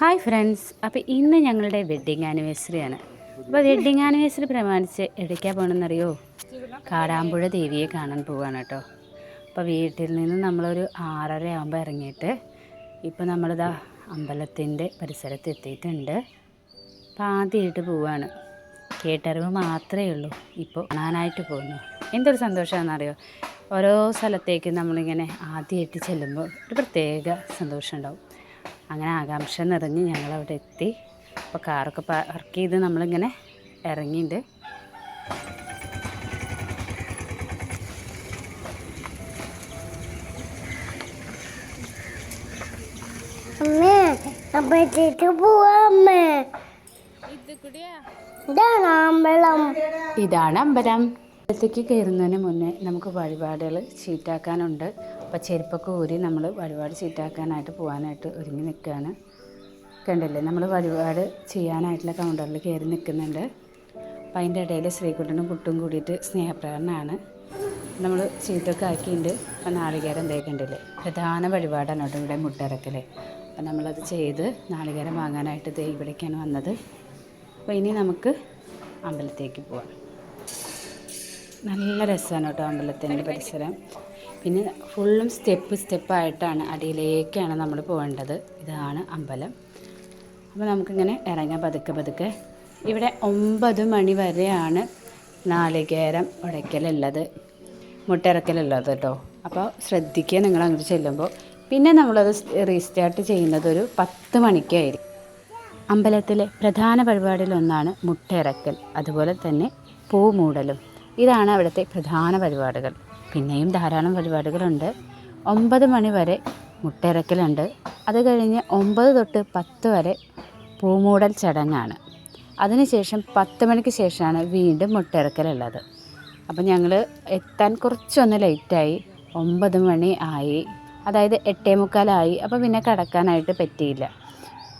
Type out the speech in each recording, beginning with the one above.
Hi friends, അപ്പോൾ ഇന്ന് ഞങ്ങളുടെ വെഡ്ഡിങ് ആനിവേഴ്സറിയാണ്. അപ്പോൾ വെഡ്ഡിങ് ആനിവേഴ്സറി പ്രമാണിച്ച് എവിടേക്കാണ് പോകണമെന്നറിയോ? കാടാമ്പുഴ ദേവിയെ കാണാൻ പോവുകയാണ് കേട്ടോ. അപ്പോൾ വീട്ടിൽ നിന്ന് നമ്മളൊരു 6:30 ആകുമ്പോൾ ഇറങ്ങിയിട്ട് ഇപ്പോൾ നമ്മളിതാ അമ്പലത്തിൻ്റെ പരിസരത്ത് എത്തിയിട്ടുണ്ട്. അപ്പോൾ ആദ്യമായിട്ട് പോവുകയാണ്. കേട്ടറിവ് മാത്രമേ ഉള്ളൂ, ഇപ്പോൾ കാണാനായിട്ട് പോകുന്നു. എന്തൊരു സന്തോഷമാണെന്നറിയോ? ഓരോ സ്ഥലത്തേക്ക് നമ്മളിങ്ങനെ ആദ്യമായിട്ട് ചെല്ലുമ്പോൾ ഒരു പ്രത്യേക സന്തോഷം ഉണ്ടാവും. അങ്ങനെ ആകാംക്ഷ നിറഞ്ഞ് ഞങ്ങളവിടെ എത്തി. അപ്പോൾ കാറൊക്കെ പാർക്ക് ചെയ്ത് നമ്മളിങ്ങനെ ഇറങ്ങിയിട്ട് ഇതാണ് അമ്പലം. അമ്പലത്തേക്ക് കയറുന്നതിന് മുന്നേ നമുക്ക് വഴിപാടുകൾ ചീട്ടാക്കാനുണ്ട്. അപ്പോൾ ചെരുപ്പൊക്കെ ഊരി നമ്മൾ വഴിപാട് ചീട്ടാക്കാനായിട്ട് പോകാനായിട്ട് ഒരുങ്ങി നിൽക്കുകയാണ്. കണ്ടില്ലേ, നമ്മൾ വഴിപാട് ചെയ്യാനായിട്ടുള്ള കൗണ്ടറിൽ കയറി നിൽക്കുന്നുണ്ട്. അപ്പം അതിൻ്റെ ഇടയിൽ ശ്രീകുട്ടനും കുട്ടും കൂടിയിട്ട് സ്നേഹപ്രകടനമാണ്. നമ്മൾ ചീട്ടൊക്കെ ആക്കിയിട്ടുണ്ട്. അപ്പം നാളികേരം എന്തായി കണ്ടില്ലേ, പ്രധാന വഴിപാടാണ് കേട്ടോ ഇവിടെ മുട്ടിറക്കൽ. അപ്പം നമ്മളത് ചെയ്ത് നാളികേരം വാങ്ങാനായിട്ട് ഇവിടേക്കാണ് വന്നത്. അപ്പോൾ ഇനി നമുക്ക് അമ്പലത്തേക്ക് പോവാം. നല്ല രസമാണ് കേട്ടോ അമ്പലത്തിൻ്റെ പരിസരം. പിന്നെ ഫുള്ളും സ്റ്റെപ്പായിട്ടാണ്, അടിയിലേക്കാണ് നമ്മൾ പോകേണ്ടത്. ഇതാണ് അമ്പലം. അപ്പോൾ നമുക്കിങ്ങനെ ഇറങ്ങാൻ പതുക്കെ. ഇവിടെ 9 മണി വരെയാണ് നാളികേരം ഉടയ്ക്കലുള്ളത്, മുട്ടിറക്കലുള്ളത് കേട്ടോ. അപ്പോൾ ശ്രദ്ധിക്കുക നിങ്ങൾ അങ്ങോട്ട് ചെല്ലുമ്പോൾ. പിന്നെ നമ്മളത് റീസ്റ്റാർട്ട് ചെയ്യുന്നത് ഒരു 10 മണിക്കായിരിക്കും. അമ്പലത്തിലെ പ്രധാന പരിപാടിയിലൊന്നാണ് മുട്ടിറക്കൽ, അതുപോലെ തന്നെ പൂമൂടലും. ഇതാണ് അവിടുത്തെ പ്രധാന പരിപാടികൾ. പിന്നെയും ധാരാളം പരിപാടികളുണ്ട്. 9 മണി വരെ മുട്ടിറക്കലുണ്ട്. അത് കഴിഞ്ഞ് 9 തൊട്ട് 10 വരെ പൂമൂടൽ ചടങ്ങാണ്. അതിനുശേഷം 10 മണിക്ക് ശേഷമാണ് വീണ്ടും മുട്ടിറക്കലുള്ളത്. അപ്പം ഞങ്ങൾ എത്താൻ കുറച്ചൊന്ന് ലേറ്റായി. 9 മണി ആയി, അതായത് 8:45 അപ്പോൾ പിന്നെ കടക്കാനായിട്ട് പറ്റിയില്ല.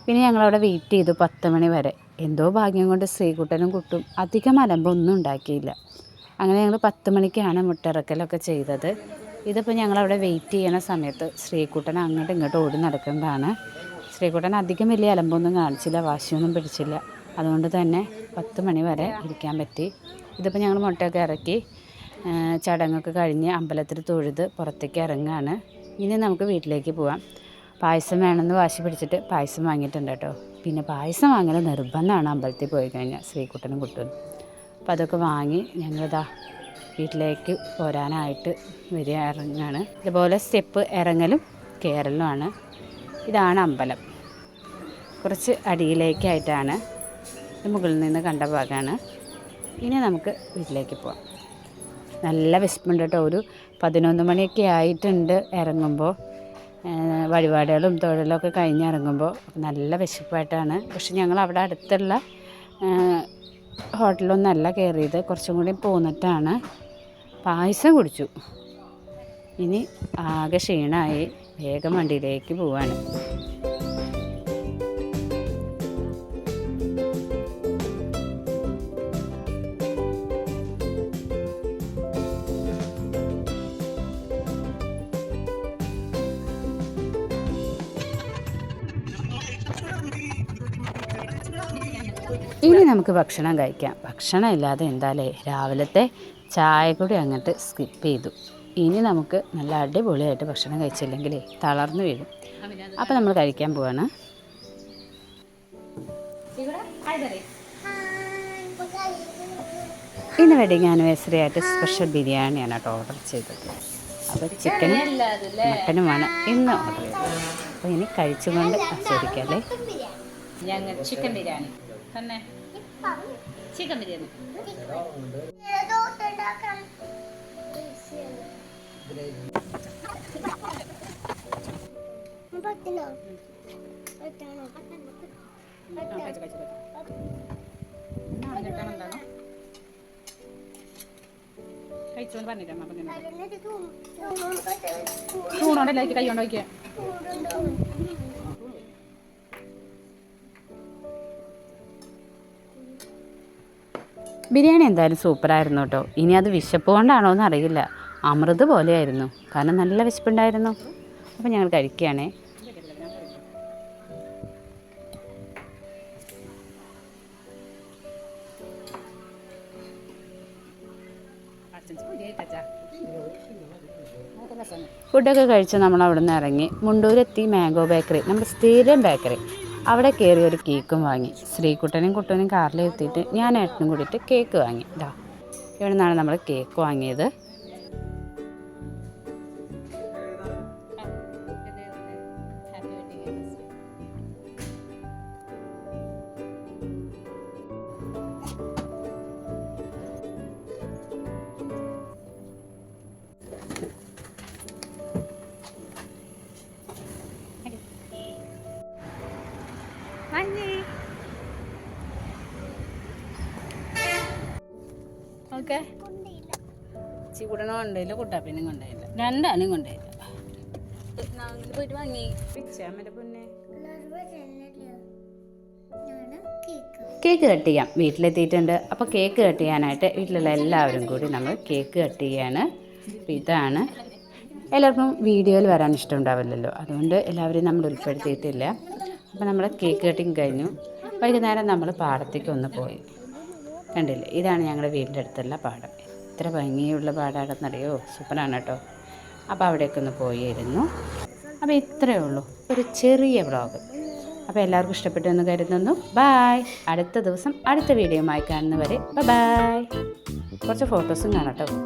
പിന്നെ ഞങ്ങളവിടെ വെയിറ്റ് ചെയ്തു 10 മണി വരെ. എന്തോ ഭാഗ്യം കൊണ്ട് ശ്രീകുട്ടനും കുട്ടും അധികം അലമ്പൊന്നും ഉണ്ടാക്കിയില്ല. അങ്ങനെ ഞങ്ങൾ 10 മണിക്കാണ് മുട്ടിറക്കലൊക്കെ ചെയ്തത്. ഇതിപ്പോൾ ഞങ്ങളവിടെ വെയിറ്റ് ചെയ്യണ സമയത്ത് ശ്രീകുട്ടൻ അങ്ങോട്ടും ഇങ്ങോട്ടും ഓടി നടക്കുന്നതാണ്. ശ്രീകുട്ടൻ അധികം വലിയ അലമ്പൊന്നും കാണിച്ചില്ല, വാശിയൊന്നും പിടിച്ചില്ല. അതുകൊണ്ട് തന്നെ 10 മണി വരെ ഇരിക്കാൻ പറ്റി. ഇതിപ്പോൾ ഞങ്ങൾ മുട്ടയൊക്കെ ഇറക്കി ചടങ്ങൊക്കെ കഴിഞ്ഞ് അമ്പലത്തിൽ തൊഴുത് പുറത്തേക്ക് ഇറങ്ങുകയാണ്. ഇനി നമുക്ക് വീട്ടിലേക്ക് പോവാം. പായസം വേണമെന്ന് വാശി പിടിച്ചിട്ട് പായസം വാങ്ങിയിട്ടുണ്ട് കേട്ടോ. പിന്നെ പായസം വാങ്ങൽ നിർബന്ധമാണ് അമ്പലത്തിൽ പോയി കഴിഞ്ഞാൽ, ശ്രീകുട്ടനും കുട്ടനും. അപ്പോൾ അതൊക്കെ വാങ്ങി ഞങ്ങളിതാ വീട്ടിലേക്ക് പോരാനായിട്ട് ഇറങ്ങുകയാണ്. ഇതുപോലെ സ്റ്റെപ്പ് ഇറങ്ങലും കയറലുമാണ്. ഇതാണ് അമ്പലം. കുറച്ച് അടിയിലേക്കായിട്ടാണ്, മുകളിൽ നിന്ന് കണ്ട ഭാഗമാണ്. ഇനി നമുക്ക് വീട്ടിലേക്ക് പോവാം. നല്ല വിശപ്പുണ്ട് കേട്ടോ. ഒരു 11 മണിയൊക്കെ ആയിട്ടുണ്ട് ഇറങ്ങുമ്പോൾ. വഴിപാടുകളും തൊഴിലൊക്കെ കഴിഞ്ഞ് ഇറങ്ങുമ്പോൾ നല്ല വിശപ്പായിട്ടാണ്. പക്ഷെ ഞങ്ങൾ അവിടെ അടുത്തുള്ള ഹോട്ടലൊന്നല്ല കയറിയത്, കുറച്ചും കൂടി പോന്നിട്ടാണ്. പായസം കുടിച്ചു. ഇനി ആകെ ക്ഷീണമായി, വേഗം വണ്ടിയിലേക്ക് പോവാണ്. ഇനി നമുക്ക് ഭക്ഷണം കഴിക്കാം. ഭക്ഷണം ഇല്ലാതെ എന്തായാലേ രാവിലത്തെ ചായ കൂടി അങ്ങോട്ട് സ്കിപ്പ് ചെയ്തു. ഇനി നമുക്ക് നല്ല അടിപൊളിയായിട്ട് ഭക്ഷണം കഴിച്ചില്ലെങ്കിലേ തളർന്നു വീഴും. അപ്പോൾ നമ്മൾ കഴിക്കാൻ പോവാണ്. ഇന്ന് വെഡിങ് ആനിവേഴ്സറി ആയിട്ട് സ്പെഷ്യൽ ബിരിയാണിയാണ് കേട്ടോ ഓർഡർ ചെയ്തത്. അപ്പോൾ ചിക്കനും മട്ടനുമാണ് ഇന്ന് ഓർഡർ ചെയ്തത്. അപ്പോൾ ഇനി കഴിച്ചുകൊണ്ട് ആസ്വദിക്കാം അല്ലേ. ഞങ്ങൾ ചിക്കൻ ബിരിയാണി തന്നെ, ചിക്കൻ ബിരിയാണി. കഴിച്ചോണ്ട് പറഞ്ഞിട്ട് ചൂണോണ്ടല്ല കൈ കൊണ്ട് വയ്ക്കുക. ബിരിയാണി എന്തായാലും സൂപ്പറായിരുന്നു കേട്ടോ. ഇനി അത് വിശപ്പ് കൊണ്ടാണോ എന്ന് അറിയില്ല, അമൃത് പോലെയായിരുന്നു. കാരണം നല്ല വിശപ്പുണ്ടായിരുന്നു. അപ്പോൾ ഞങ്ങൾ കഴിക്കുകയാണേ. ഫുഡൊക്കെ കഴിച്ച് നമ്മൾ അവിടെ നിന്ന് ഇറങ്ങി മുണ്ടൂരെത്തി മാംഗോ ബേക്കറി, നമ്മുടെ സ്ഥിരം ബേക്കറി. അവിടെ കയറി ഒരു കേക്കും വാങ്ങി. ശ്രീകുട്ടനും കുട്ടനും കാറിലെത്തിയിട്ട് ഞാൻ ഏട്ടനും കൂടിയിട്ട് കേക്ക് വാങ്ങി. ഇതാ ഇവിടെ നിന്നാണ് നമ്മൾ കേക്ക് വാങ്ങിയത്. ഓക്കെ ചീകൂടനും കൊണ്ടില്ല, കുട്ടാപ്പിനും കൊണ്ടായില്ല, രണ്ടാനും കൊണ്ടായില്ല. പോയിട്ട് വാങ്ങി കേക്ക് കട്ട് ചെയ്യാം. വീട്ടിലെത്തിയിട്ടുണ്ട്. അപ്പോൾ കേക്ക് കട്ട് ചെയ്യാനായിട്ട് വീട്ടിലുള്ള എല്ലാവരും കൂടി നമ്മൾ കേക്ക് കട്ട് ചെയ്യാണ്. അപ്പോൾ ഇതാണ്, എല്ലാവർക്കും വീഡിയോയിൽ വരാൻ ഇഷ്ടമുണ്ടാവില്ലല്ലോ, അതുകൊണ്ട് എല്ലാവരെയും നമ്മൾ ഉൾപ്പെടുത്തിയിട്ടില്ല. അപ്പോൾ നമ്മൾ കേക്ക് കട്ടിങ് കഴിഞ്ഞു. വൈകുന്നേരം നമ്മൾ പാടത്തേക്ക് ഒന്ന് പോയി. കണ്ടില്ലേ, ഇതാണ് ഞങ്ങളുടെ വീടിൻ്റെ അടുത്തുള്ള പാടം. ഇത്ര ഭംഗിയുള്ള പാടാണെന്നറിയോ, സൂപ്പറാണ് കേട്ടോ. അപ്പോൾ അവിടേക്ക് ഒന്ന് പോയിരുന്നു. അപ്പോൾ ഇത്രയേ ഉള്ളൂ, ഒരു ചെറിയ വ്ളോഗ്. അപ്പോൾ എല്ലാവർക്കും ഇഷ്ടപ്പെട്ടു എന്ന് കരുതുന്നു. ബായ്. അടുത്ത ദിവസം അടുത്ത വീഡിയോയുമായി കാണുന്നവരെ ബൈ. കുറച്ച് ഫോട്ടോസും കാണാം കേട്ടോ.